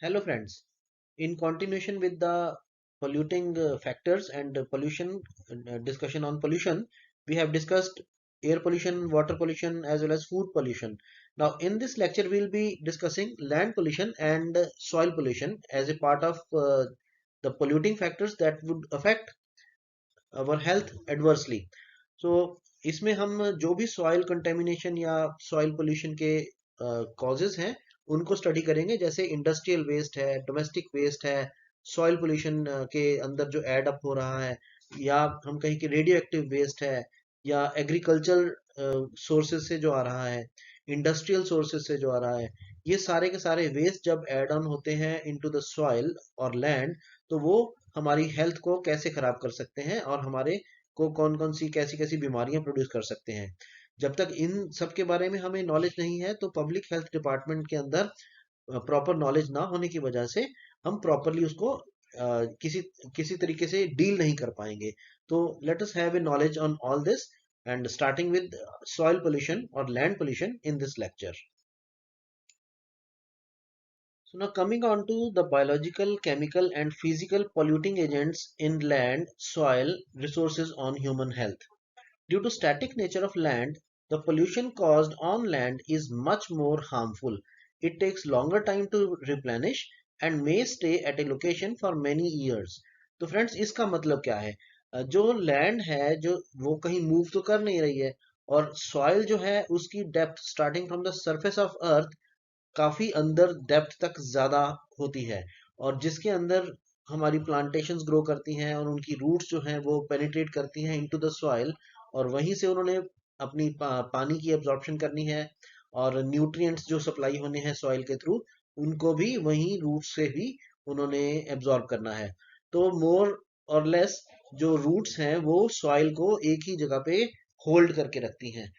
Hello friends. In continuation with the polluting factors and pollution discussion on pollution, we have discussed air pollution, water pollution as well as food pollution. Now in this lecture we will be discussing land pollution and soil pollution as a part of the polluting factors that would affect our health adversely. So इसमें हम जो भी soil contamination या soil pollution के causes हैं उनको study करेंगे, जैसे इंडस्ट्रियल वेस्ट है, डोमेस्टिक वेस्ट है, सॉइल पोल्यूशन के अंदर जो एड अप हो रहा है, या हम कहें कि रेडियो एक्टिव वेस्ट है, या एग्रीकल्चर सोर्सेज से जो आ रहा है, इंडस्ट्रियल सोर्सेज से जो आ रहा है, ये सारे के सारे वेस्ट जब एड ऑन होते हैं इनटू द सॉइल और लैंड, तो वो हमारी हेल्थ को कैसे खराब कर सकते हैं और हमारे को कौन कौन सी कैसी कैसी बीमारियां प्रोड्यूस कर सकते हैं। जब तक इन सब के बारे में हमें नॉलेज नहीं है तो पब्लिक हेल्थ डिपार्टमेंट के अंदर प्रॉपर नॉलेज ना होने की वजह से हम प्रॉपरली उसको किसी किसी तरीके से डील नहीं कर पाएंगे। तो let us have a knowledge on all this and starting with soil pollution और land pollution in this lecture. So now coming on to the biological, chemical and physical polluting agents in land, soil, resources on human health. Due to static nature of land, the pollution caused on land is much more harmful. It takes longer time to replenish and may stay at a location for many years. तो friends इसका मतलब क्या है? जो land है जो वो कहीं मूव तो कर नहीं रही है, और सॉइल जो है उसकी depth starting from the surface of अर्थ काफी अंदर डेप्थ तक ज्यादा होती है, और जिसके अंदर हमारी प्लांटेशंस ग्रो करती हैं और उनकी रूट्स जो हैं वो पेनिट्रेट करती हैं इनटू द सॉइल, और वहीं से उन्होंने अपनी पानी की एब्जॉर्प्शन करनी है, और न्यूट्रिएंट्स जो सप्लाई होने हैं सॉइल के थ्रू उनको भी वहीं रूट्स से ही उन्होंने एब्जॉर्ब करना है। तो मोर और लेस जो रूट्स हैं वो सॉइल को एक ही जगह पे होल्ड करके रखती हैं,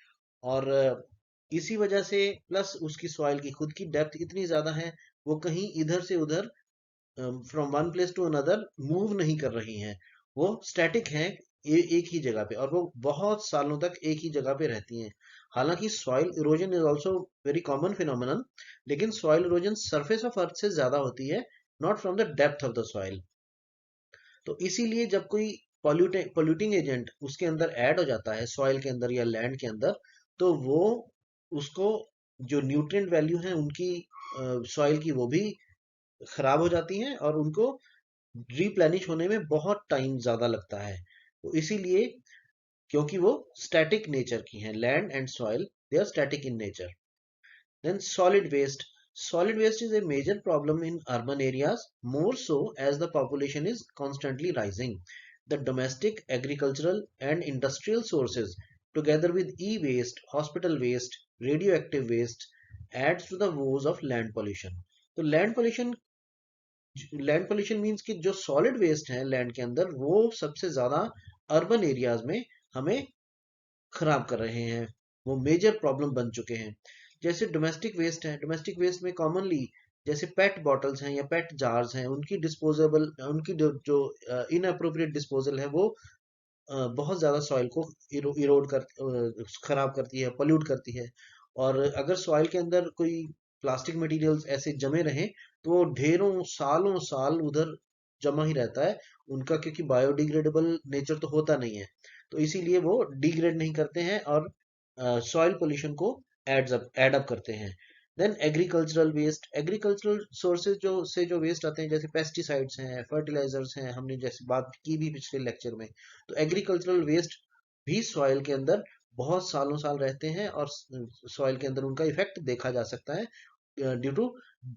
और इसी वजह से प्लस उसकी सॉइल की खुद की डेप्थ इतनी ज्यादा है, वो कहीं इधर से उधर from one place to another move नहीं कर रही हैं, वो स्टैटिक हैं एक ही जगह पे, और वो बहुत सालों तक एक ही जगह पे रहती हैं। हालांकि soil erosion is also very common phenomenon, लेकिन soil erosion surface of earth से ज्यादा होती है, not from the depth of the soil. तो इसीलिए जब कोई पोल्यूटिंग एजेंट उसके अंदर ऐड हो जाता है सॉइल के अंदर या लैंड के अंदर, तो वो उसको जो न्यूट्रिएंट वैल्यू है उनकी सॉइल की वो भी खराब हो जाती हैं, और उनको रिप्लेनिश होने में बहुत टाइम ज्यादा लगता है। तो इसीलिए क्योंकि वो स्टैटिक नेचर की हैं, land and soil they are static in nature. Then solid waste. Solid waste is a major problem in urban areas, more so as the population is constantly rising. The domestic, agricultural, and industrial sources, together with e-waste, hospital waste, radioactive waste, adds to the woes of land pollution. तो land pollution means कि जो solid waste है land के अंदर वो सबसे ज्यादा urban areas में हमें खराब कर रहे हैं, वो मेजर प्रॉब्लम बन चुके हैं। जैसे डोमेस्टिक वेस्ट है, डोमेस्टिक वेस्ट में कॉमनली जैसे पेट बॉटल्स हैं या पेट जार्स हैं, उनकी डिस्पोजेबल उनकी जो इनअप्रोप्रिएट डिस्पोजल है वो बहुत ज्यादा सॉइल को इरोड कर खराब करती है, पोल्यूट करती है। और अगर सॉइल के अंदर कोई प्लास्टिक मटेरियल्स ऐसे जमे रहें तो वो ढेरों सालों साल उधर जमा ही रहता है उनका, क्योंकि बायोडिग्रेडेबल नेचर तो होता नहीं है, तो इसीलिए वो डिग्रेड नहीं करते हैं और सॉइल पोल्यूशन को एड अप करते हैं। Then agricultural waste, agricultural sources जो वेस्ट आते हैं, जैसे पेस्टिसाइड्स हैं, फर्टिलाइजर्स हैं, हमने जैसे बात की भी पिछले लेक्चर में, तो एग्रीकल्चरल वेस्ट भी सॉइल के अंदर बहुत सालों साल रहते हैं, और सॉइल के अंदर उनका इफेक्ट देखा जा सकता है due to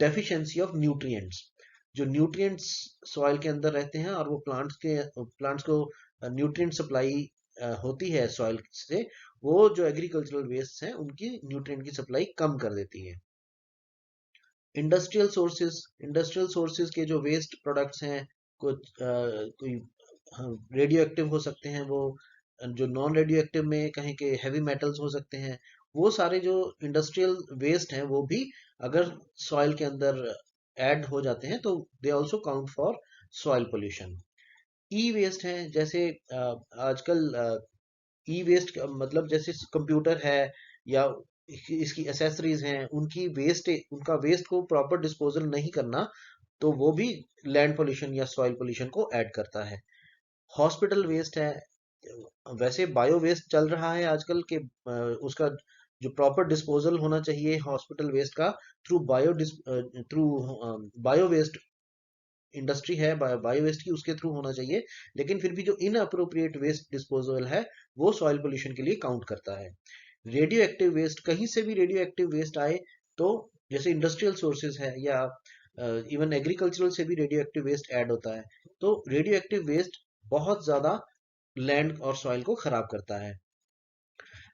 deficiency of nutrients. जो न्यूट्रिएंट्स सॉइल के अंदर रहते हैं और वो प्लांट्स को न्यूट्रिएंट सप्लाई होती है सॉइल से, वो जो एग्रीकल्चरल वेस्ट हैं उनकी न्यूट्रिएंट की सप्लाई कम कर देती है। इंडस्ट्रियल सोर्सेज के जो वेस्ट प्रोडक्ट्स हैं, कुछ कोई रेडियो एक्टिव हो सकते हैं, वो जो नॉन रेडियो एक्टिव में कहें कि हैवी मेटल्स हो सकते हैं, वो सारे जो इंडस्ट्रियल वेस्ट हैं वो भी अगर सॉइल के अंदर ऐड हो जाते हैं तो they also count for soil pollution. E waste है, जैसे आजकल ई वेस्ट मतलब जैसे कंप्यूटर है या इसकी एसेसरीज हैं, उनकी वेस्ट उनका वेस्ट को प्रॉपर डिस्पोजल नहीं करना, तो वो भी लैंड पोल्यूशन या सॉइल पोल्यूशन को ऐड करता है। हॉस्पिटल वेस्ट है, वैसे बायो वेस्ट चल रहा है आजकल के उसका जो प्रॉपर डिस्पोजल होना चाहिए हॉस्पिटल वेस्ट का थ्रू बायो वेस्ट इंडस्ट्री है, बायो वेस्ट की उसके थ्रू होना चाहिए, लेकिन फिर भी जो इनअप्रोप्रिएट वेस्ट डिस्पोजल है वो सॉइल पोल्यूशन के लिए काउंट करता है। रेडियो एक्टिव वेस्ट, कहीं से भी रेडियो एक्टिव वेस्ट आए तो, जैसे इंडस्ट्रियल सोर्सेज है या इवन एग्रीकल्चरल से भी रेडियो एक्टिव वेस्ट ऐड होता है, तो रेडियो एक्टिव वेस्ट बहुत ज्यादा लैंड और सॉइल को खराब करता है।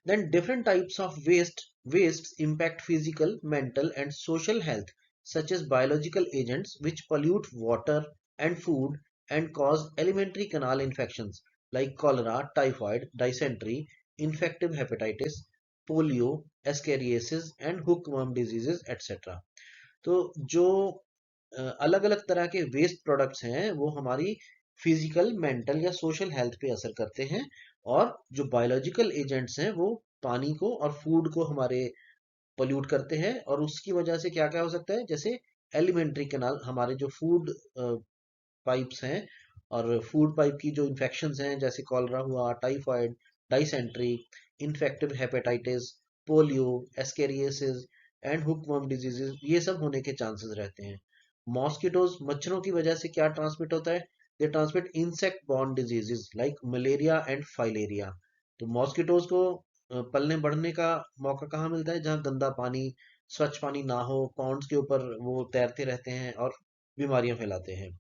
Then different types of wastes impact physical, mental and social health, such as biological agents which pollute water and food and cause alimentary canal infections like cholera, typhoid, dysentery, infective hepatitis, polio, ascariasis and hookworm diseases etc. तो जो अलग अलग तरह के waste products हैं वो हमारी physical, mental या सोशल हेल्थ पे असर करते हैं, और जो बायोलॉजिकल एजेंट्स हैं वो पानी को और फूड को हमारे पोल्यूट करते हैं, और उसकी वजह से क्या क्या हो सकता है, जैसे एलिमेंट्री कैनाल, हमारे जो फूड पाइप्स हैं और फूड पाइप की जो इन्फेक्शंस हैं जैसे कॉलरा हुआ, typhoid, dysentery, infective hepatitis, polio, ascariasis and hookworm diseases, ये सब होने के चांसेस रहते हैं। मॉस्किटोज, मच्छरों की वजह से क्या ट्रांसमिट होता है, they transmit insect borne diseases like malaria and filaria. तो मॉस्किटोज को पलने बढ़ने का मौका कहाँ मिलता है, जहाँ गंदा पानी, स्वच्छ पानी ना हो, पॉन्ड्स के ऊपर वो तैरते रहते हैं और बीमारियां फैलाते हैं।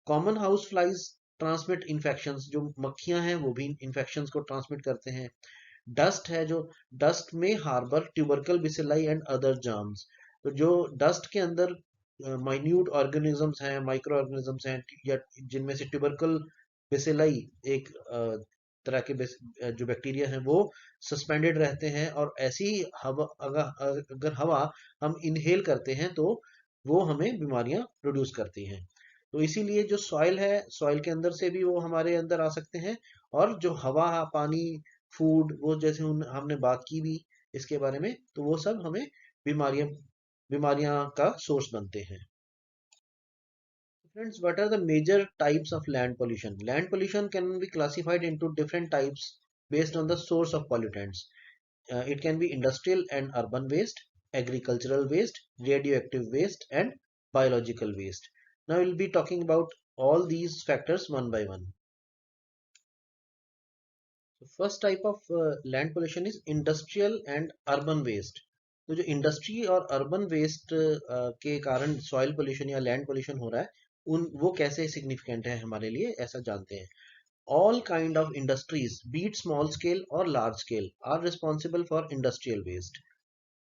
Common house flies transmit infections, जो मक्खियां हैं वो भी इन्फेक्शंस को ट्रांसमिट करते हैं। डस्ट है, जो डस्ट में harbour tubercle bacilli and other germs, तो जो डस्ट के अंदर माइन्यूट ऑर्गेनिजम्स हैं, माइक्रो ऑर्गेनिजम्स हैं, या जिनमें से ट्यूबरकल बिसिलाई एक तरह के जो बैक्टीरिया हैं वो सस्पेंडेड रहते हैं, और ऐसी हवा, अगर हवा हम इनहेल करते हैं तो वो हमें बीमारियां प्रोड्यूस करती हैं। तो इसीलिए जो सॉइल है, सॉइल के अंदर से भी वो हमारे अंदर आ सकते हैं, और जो हवा, पानी, फूड, वो जैसे हमने बात की भी इसके बारे में, तो वो सब हमें बीमारियां बीमारियां का सोर्स बनते हैं। Friends, what are the major types of land pollution? Land pollution can be classified into different types based on the source of pollutants. It can be industrial and urban waste, agricultural waste, radioactive waste, and biological waste. Now we'll be talking about all these factors one by one. The first type of land pollution is industrial and urban waste. तो जो industry और urban waste के कारण soil pollution या land pollution हो रहा है, उन वो कैसे सिग्निफिकेंट है हमारे लिए, ऐसा जानते हैं। All kind of industries, be it small scale or large scale, are responsible for industrial waste.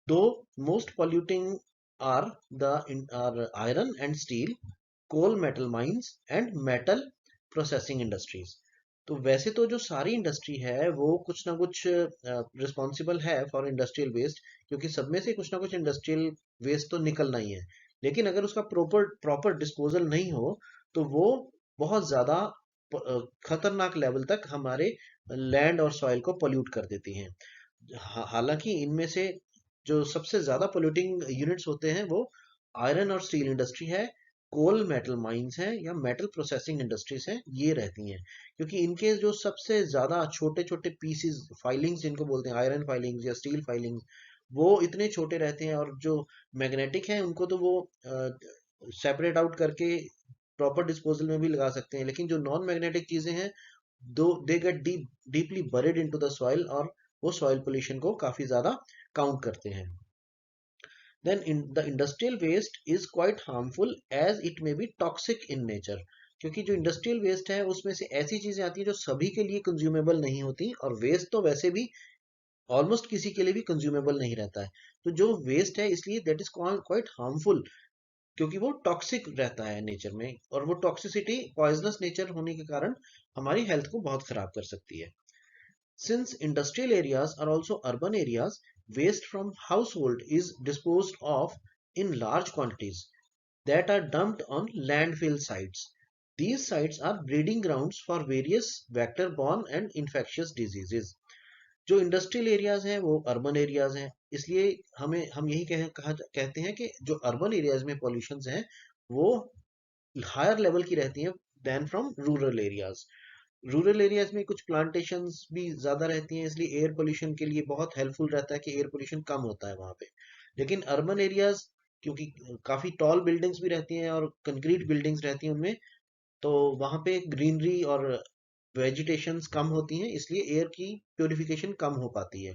Though most polluting are iron and steel, coal metal mines and metal processing industries. तो वैसे तो जो सारी इंडस्ट्री है वो कुछ ना कुछ रिस्पॉन्सिबल है फॉर इंडस्ट्रियल वेस्ट, क्योंकि सब में से कुछ ना कुछ इंडस्ट्रियल वेस्ट तो निकलना ही है। लेकिन अगर उसका प्रॉपर प्रॉपर डिस्पोजल नहीं हो तो वो बहुत ज्यादा खतरनाक लेवल तक हमारे लैंड और सॉइल को पोल्यूट कर देती हैं। हालांकि इनमें से जो सबसे ज्यादा पोल्यूटिंग यूनिट्स होते हैं वो आयरन और स्टील इंडस्ट्री है, कोल मेटल माइंस हैं या मेटल प्रोसेसिंग इंडस्ट्रीज हैं, ये रहती हैं। क्योंकि इनके जो सबसे ज्यादा छोटे छोटे पीसीज, फाइलिंग्स जिनको बोलते हैं, आयरन फाइलिंग्स या स्टील फाइलिंग्स, वो इतने छोटे रहते हैं, और जो मैग्नेटिक हैं उनको तो वो सेपरेट आउट करके प्रॉपर डिस्पोजल में भी लगा सकते हैं, लेकिन जो नॉन मैग्नेटिक चीजें हैं, दो they get deeply buried into the soil, और वो सॉइल पोल्यूशन को काफी ज्यादा काउंट करते हैं। Then the industrial waste is quite harmful as it may be toxic in nature, क्योंकि जो इंडस्ट्रियल वेस्ट है उसमें से ऐसी चीजें आती हैं जो सभी के लिए कंज्यूमेबल नहीं होती, और वेस्ट तो वैसे भी ऑलमोस्ट किसी के लिए भी कंज्यूमेबल नहीं रहता है। तो जो वेस्ट है इसलिए दैट इज क्वाइट हार्मफुल, क्योंकि वो टॉक्सिक रहता है नेचर में, और वो टॉक्सिसिटी पॉइजनस नेचर होने के कारण हमारी हेल्थ को बहुत खराब कर सकती है। Since industrial areas are also urban areas, waste from household is disposed of in large quantities that are dumped on landfill sites. These sites are breeding grounds for various vector-borne and infectious diseases. जो industrial areas हैं वो urban areas हैं, इसलिए हम यही कहते हैं कि जो अर्बन एरियाज में पॉल्यूशन हैं वो हायर लेवल की रहती हैं then from rural areas. Rural areas में कुछ प्लांटेशंस भी ज़्यादा रहती हैं, इसलिए एयर पोल्यूशन के लिए बहुत हेल्पफुल रहता है कि एयर पोल्यूशन कम होता है वहाँ पे। लेकिन अर्बन एरियाज, क्योंकि काफ़ी टॉल बिल्डिंग्स भी रहती हैं और कंक्रीट बिल्डिंग्स रहती हैं उनमें, तो वहाँ पे ग्रीनरी और वेजिटेशंस कम होती हैं, इसलिए एयर की प्योरिफिकेशन कम हो पाती है।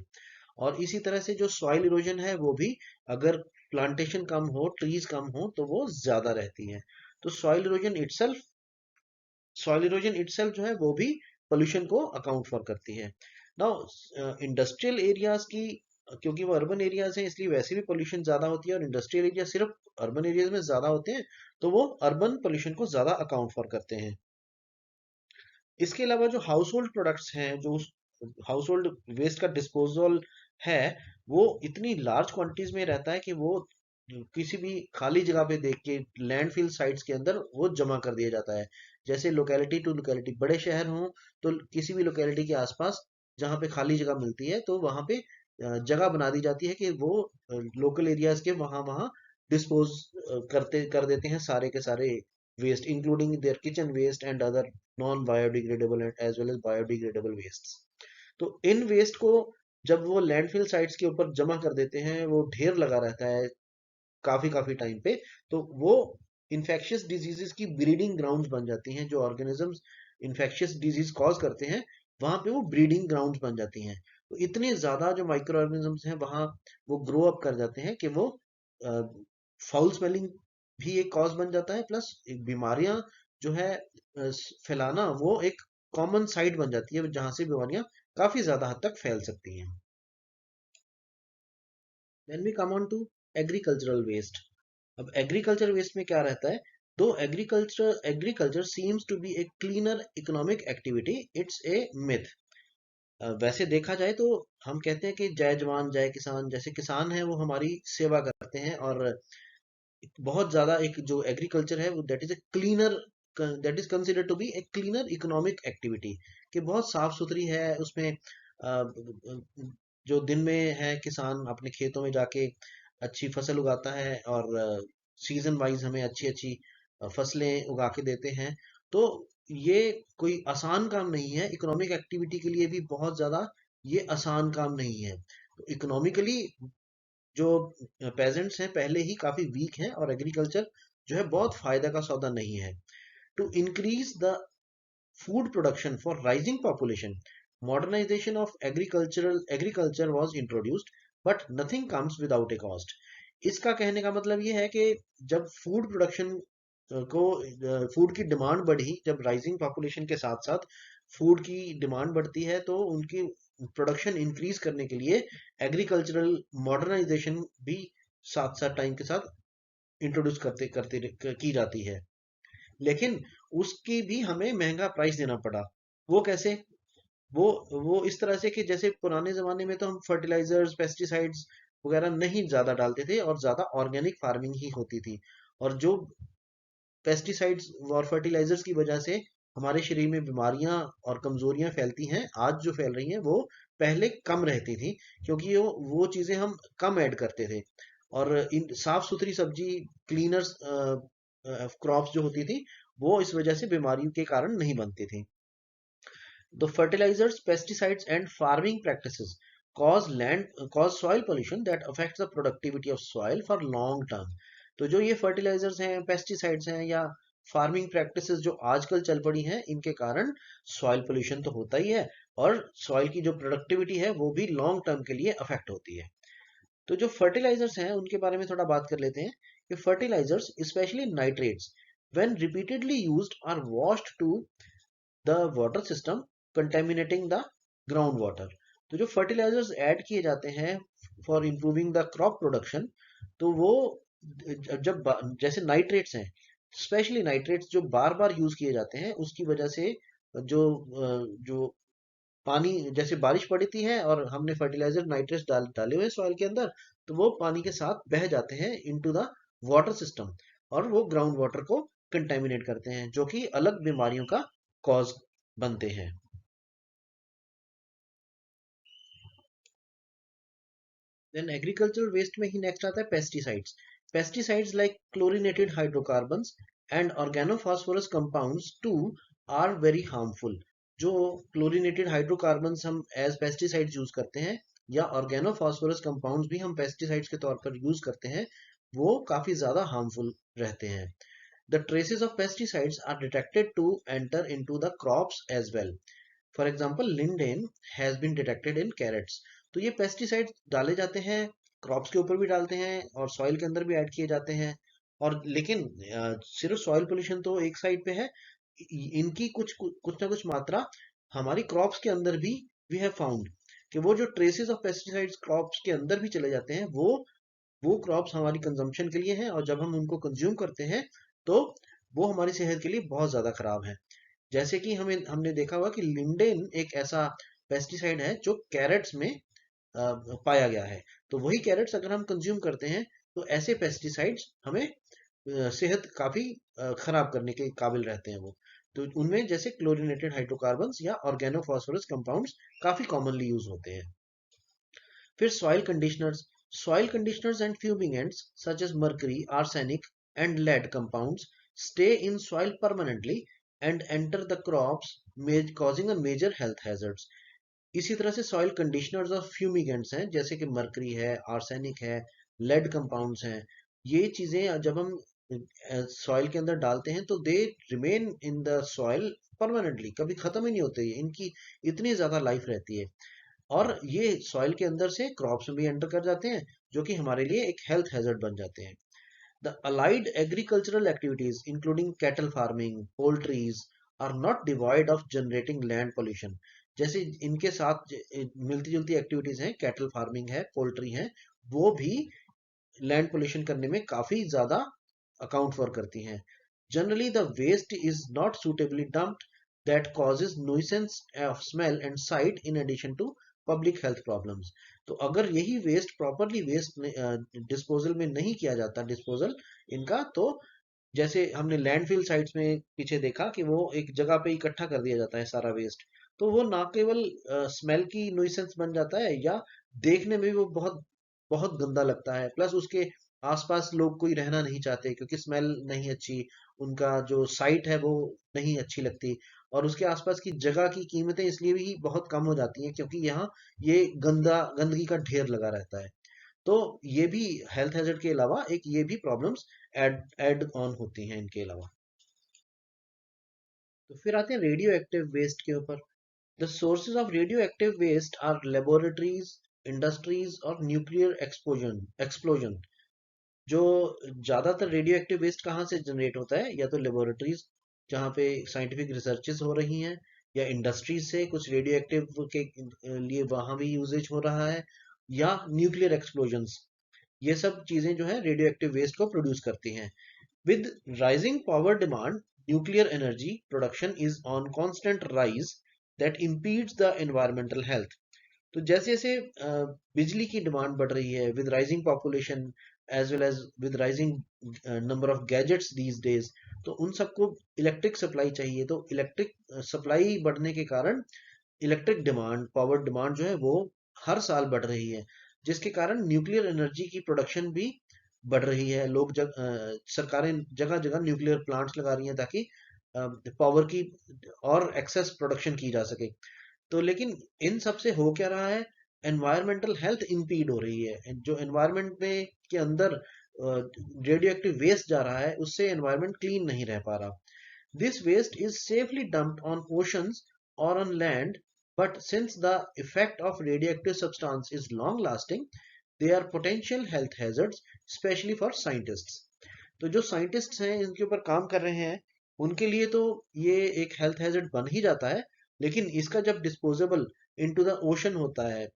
और इसी तरह से जो सॉइल इरोजन है वो भी, अगर प्लांटेशन कम हो, ट्रीज कम हो, तो वो ज़्यादा रहती है। तो सॉइल इरोजन इटसेल्फ जो है वो भी पोल्यूशन को अकाउंट फॉर करती है। नाउ इंडस्ट्रियल एरियाज की, क्योंकि वो अर्बन एरियाज हैं इसलिए वैसे भी पोल्यूशन ज्यादा होती है, और इंडस्ट्रियल एरिया सिर्फ अर्बन एरियाज में ज्यादा होते हैं, तो वो अर्बन पोल्यूशन को ज्यादा अकाउंट फॉर करते हैं। इसके अलावा जो हाउस होल्ड प्रोडक्ट्स हैं, जो हाउस होल्ड वेस्ट का डिस्पोजल है, वो इतनी लार्ज क्वांटिटीज में रहता है कि वो किसी भी खाली जगह पे देख के लैंडफिल साइट्स के अंदर वो जमा कर दिया जाता है। जैसे लोकेलिटी टू लोकेलिटी, बड़े शहर हों तो किसी भी लोकेलिटी के आसपास जहाँ पे खाली जगह मिलती है तो वहाँ पे जगह बना दी जाती है कि वो लोकल एरियाज के वहाँ वहाँ डिस्पोज करते कर देते हैं सारे के सारे waste, including their kitchen waste and other non biodegradable and as well as biodegradable waste. तो इन वेस्ट को जब वो लैंडफिल साइट्स के ऊपर जमा कर देते हैं, वो ढेर लगा रहता है काफी काफी टाइम पे, तो वो इन्फेक्शियस डिजीजेस की ब्रीडिंग ग्राउंड्स बन जाती हैं। जो ऑर्गेनिजम्स इन्फेक्शियस डिजीज कॉज करते हैं, वहां पे वो ब्रीडिंग ग्राउंड्स बन जाती हैं। तो इतने ज्यादा जो माइक्रो ऑर्गेनिजम्स हैं वहां, वो ग्रो अप कर जाते हैं कि वो फाउल स्मेलिंग भी एक कॉज बन जाता है, प्लस एक बीमारियां जो है फैलाना, वो एक कॉमन साइट बन जाती है जहां से बीमारियां काफी ज्यादा हद तक फैल सकती हैं। Then we come on to agricultural waste. अब एग्रीकल्चर वेस्ट में क्या रहता है? Though agriculture seems to be a cleaner economic activity, it's a myth. वैसे देखा जाए तो हम कहते हैं कि जय जवान जय किसान, जैसे किसान है वो हमारी सेवा करते हैं, और बहुत ज्यादा एक जो एग्रीकल्चर है वो that is a cleaner, that is considered to be a cleaner economic activity, कि बहुत साफ सुथरी है। उसमें जो दिन में है किसान अपने खेतों में जाके अच्छी फसल उगाता है, और सीजन वाइज हमें अच्छी अच्छी फसलें उगा के देते हैं। तो ये कोई आसान काम नहीं है, इकोनॉमिक एक्टिविटी के लिए भी बहुत ज्यादा ये आसान काम नहीं है। तो इकोनॉमिकली जो पेजेंट्स हैं पहले ही काफी वीक हैं, और एग्रीकल्चर जो है बहुत फायदा का सौदा नहीं है। To increase the food production for rising population, modernization of agriculture was introduced, but nothing comes without a cost। इसका कहने का मतलब ये है कि जब फूड प्रोडक्शन को फूड की डिमांड बढ़ी, जब राइजिंग पॉपुलेशन के साथ साथ फूड की डिमांड बढ़ती है, तो उनकी प्रोडक्शन इंक्रीज करने के लिए एग्रीकल्चरल मॉडर्नाइजेशन भी साथ साथ टाइम के साथ इंट्रोड्यूस करते करते की जाती है। लेकिन उसकी भी हमें महंगा प्राइस देना पड़ा। वो कैसे? वो इस तरह से कि जैसे पुराने जमाने में तो हम फर्टिलाइजर्स, पेस्टिसाइड्स वगैरह नहीं ज्यादा डालते थे, और ज्यादा ऑर्गेनिक फार्मिंग ही होती थी। और जो पेस्टिसाइड्स और फर्टिलाइजर्स की वजह से हमारे शरीर में बीमारियां और कमजोरियां फैलती हैं, आज जो फैल रही हैं वो पहले कम रहती थी, क्योंकि वो चीजें हम कम ऐड करते थे। और इन साफ सुथरी सब्जी, क्लीनर्स क्रॉप्स जो होती थी, वो इस वजह से बीमारियों के कारण नहीं बनती थी। The fertilizers, pesticides, and farming practices cause soil pollution that affects the productivity of soil for long term। तो जो ये फर्टिलाइजर्स हैं, पेस्टिसाइड्स हैं, या फार्मिंग प्रैक्टिसेस जो आजकल चल पड़ी हैं, इनके कारण सॉइल पोल्यूशन तो होता ही है, और सॉइल की जो प्रोडक्टिविटी है वो भी लॉन्ग टर्म के लिए अफेक्ट होती है। तो जो फर्टिलाइजर्स हैं उनके बारे में थोड़ा बात कर लेते हैं, कि fertilisers specially nitrates when repeatedly used are washed to the water system, contaminating the ground water. तो जो फर्टिलाइजर्स ऐड किए जाते हैं for improving the crop production, तो वो जब जैसे नाइट्रेट्स हैं, स्पेशली नाइट्रेट्स जो बार बार यूज किए जाते हैं, उसकी वजह से जो पानी, जैसे बारिश पड़ती है और हमने फर्टिलाइजर नाइट्रेट्स डाले हुए सॉइल के अंदर, तो वो पानी के साथ बह जाते हैं इनटू द वाटर सिस्टम, और वो ग्राउंड वाटर को कंटेमिनेट करते हैं, जो कि अलग बीमारियों का कॉज बनते हैं। देन एग्रीकल्चरल वेस्ट में ही नेक्स्ट आता है pesticides. Pesticides like chlorinated hydrocarbons and organophosphorus compounds too are very harmful. जो क्लोरीनेटेड हाइड्रोकार्बन्स हम एज पेस्टिसाइड्स यूज करते हैं या ऑर्गेनोफॉस्फोरस कंपाउंड्स भी हम पेस्टिसाइड्स के तौर पर यूज करते हैं, वो काफी ज्यादा हार्मफुल रहते हैं। The traces of pesticides are detected to enter into the crops as well. For example lindane has been detected in carrots. तो ये पेस्टिसाइड डाले जाते हैं, क्रॉप्स के ऊपर भी डालते हैं और सॉइल के अंदर भी ऐड किए जाते हैं। और लेकिन सिर्फ सॉइल पोल्यूशन तो एक साइड पे है, इनकी कुछ कुछ ना कुछ मात्रा हमारी क्रॉप्स के अंदर भी वी हैव फाउंड कि वो जो ट्रेसेस ऑफ पेस्टिसाइड्स क्रॉप्स के अंदर भी चले जाते हैं, वो क्रॉप्स हमारी कंजम्पशन के लिए हैं, और जब हम उनको कंज्यूम करते हैं तो वो हमारी सेहत के लिए बहुत ज्यादा खराब है। जैसे कि हमने देखा हुआ कि लिंडेन एक ऐसा पेस्टिसाइड है जो कैरेट्स में पाया गया है। तो वही कैरेट्स अगर हम कंज्यूम करते हैं तो ऐसे पेस्टिसाइड्स हमें सेहत काफी खराब करने के काबिल रहते हैं वो। तो उनमें जैसे क्लोरीनेटेड हाइड्रोकार्बन्स या ऑर्गेनोफॉस्फोरस कंपाउंड्स काफी कॉमनली यूज होते हैं। फिर soil conditioners and fumigants such as mercury, arsenic and lead compounds stay in soil permanently and enter the crops, causing a major health hazards। इसी तरह से सॉइल कंडीशनर्स और fumigants हैं, जैसे कि मर्करी है, आर्सेनिक है, लेड कंपाउंड्स हैं। ये चीजें जब हम सॉइल के अंदर डालते हैं तो they remain in the soil permanently, कभी खत्म ही नहीं होते, इनकी इतनी ज्यादा लाइफ रहती है। और ये सॉइल के अंदर से क्रॉप्स में भी एंटर कर जाते हैं, जो कि हमारे लिए एक हेल्थ हैजर्ड बन जाते हैं। The allied agricultural activities including cattle farming, poultries are not devoid of generating land pollution. जैसे इनके साथ मिलती जुलती एक्टिविटीज हैं, कैटल फार्मिंग है, पोल्ट्री है, वो भी लैंड पोल्यूशन करने में काफी ज्यादा अकाउंट फॉर करती हैं। Generally the waste is not suitably dumped that causes nuisance of smell and sight in addition to public health problems. तो अगर यही वेस्ट प्रॉपरली वेस्ट डिस्पोजल में नहीं किया जाता, डिस्पोजल इनका, तो जैसे हमने लैंडफिल साइट्स में पीछे देखा कि वो एक जगह पे इकट्ठा कर दिया जाता है सारा वेस्ट, तो वो ना केवल स्मेल की नुइसेंस बन जाता है, या देखने में भी वो बहुत बहुत गंदा लगता है, प्लस उसके आसपास लोग कोई रहना नहीं चाहते क्योंकि स्मेल नहीं अच्छी, उनका जो साइट है वो नहीं अच्छी लगती, और उसके आसपास की जगह की कीमतें इसलिए भी बहुत कम हो जाती हैं क्योंकि यहाँ ये गंदगी का ढेर लगा रहता है। तो ये भी हेल्थ हैजर्ड के अलावा एक ये भी प्रॉब्लम्स ऐड ऑन होती हैं इनके अलावा। तो फिर आते हैं रेडियो एक्टिव वेस्ट के ऊपर। The sources of radio active waste are laboratories, industries और न्यूक्लियर एक्सप्लोजन। जो ज्यादातर रेडियो एक्टिव वेस्ट कहाँ से जनरेट होता है, या तो लेबोरेटरीज जहाँ पे साइंटिफिक रिसर्चेस हो रही हैं, या इंडस्ट्रीज से कुछ रेडियो एक्टिव के लिए वहां भी यूजेज हो रहा है, या न्यूक्लियर एक्सप्लोजन्स। ये सब चीजें जो है रेडियो एक्टिव वेस्ट को प्रोड्यूस करती हैं। With rising power demand, nuclear energy production is on constant rise that impedes the environmental health। तो जैसे जैसे बिजली की डिमांड बढ़ रही है with rising population as well as with rising number of gadgets these days, तो उन सबको इलेक्ट्रिक सप्लाई चाहिए। तो इलेक्ट्रिक सप्लाई बढ़ने के कारण इलेक्ट्रिक डिमांड, पावर डिमांड जो है वो हर साल बढ़ रही है, जिसके कारण न्यूक्लियर एनर्जी की प्रोडक्शन भी बढ़ रही है। सरकारें जगह जगह न्यूक्लियर प्लांट्स लगा रही हैं ताकि पावर की और एक्सेस प्रोडक्शन की जा सके। तो लेकिन इन सब से हो क्या रहा है, एनवायरमेंटल हेल्थ इंपीड हो रही है। जो एनवायरमेंट में के अंदर रेडियो एक्टिव वेस्ट जा रहा है, उससे एनवायरमेंट क्लीन नहीं रह पा रहा। This waste is safely dumped on oceans और on land, but since the effect of radioactive substance is long lasting, they are potential health hazards, especially for scientists। तो जो साइंटिस्ट्स हैं इनके ऊपर काम कर रहे हैं, उनके लिए तो ये एक हेल्थ हैजर्ड बन ही जाता है, लेकिन इसका जब डिस्पोजेबल इनटू द ओशन होता है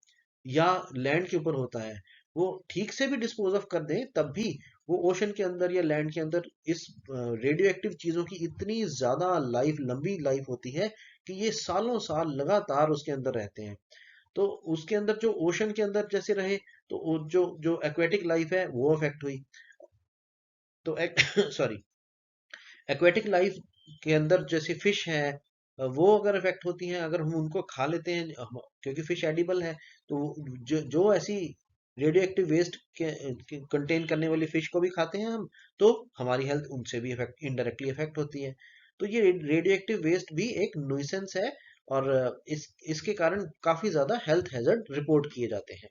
या लैंड के ऊपर होता है, वो ठीक से भी डिस्पोज ऑफ कर दें तब भी वो ओशन के अंदर या लैंड के अंदर इस रेडियो एक्टिव चीजों की इतनी ज्यादा लाइफ, लंबी लाइफ होती है कि ये सालों साल लगातार उसके अंदर रहते हैं। तो उसके अंदर जो ओशन के अंदर जैसे रहे, तो जो जो एक्वेटिक लाइफ है वो अफेक्ट हुई। तो सॉरी, एक्वेटिक लाइफ के अंदर जैसे फिश है, वो अगर इफेक्ट होती हैं, अगर हम उनको खा लेते हैं, क्योंकि फिश एडिबल है, तो जो जो ऐसी रेडियो एक्टिव वेस्ट कंटेन करने वाली फिश को भी खाते हैं हम, तो हमारी हेल्थ उनसे भी इनडायरेक्टली इफेक्ट होती है। तो ये रेडियो एक्टिव वेस्ट भी एक न्यूइसेंस है, और इसके कारण काफी ज्यादा हेल्थ हैजर्ड रिपोर्ट किए जाते हैं।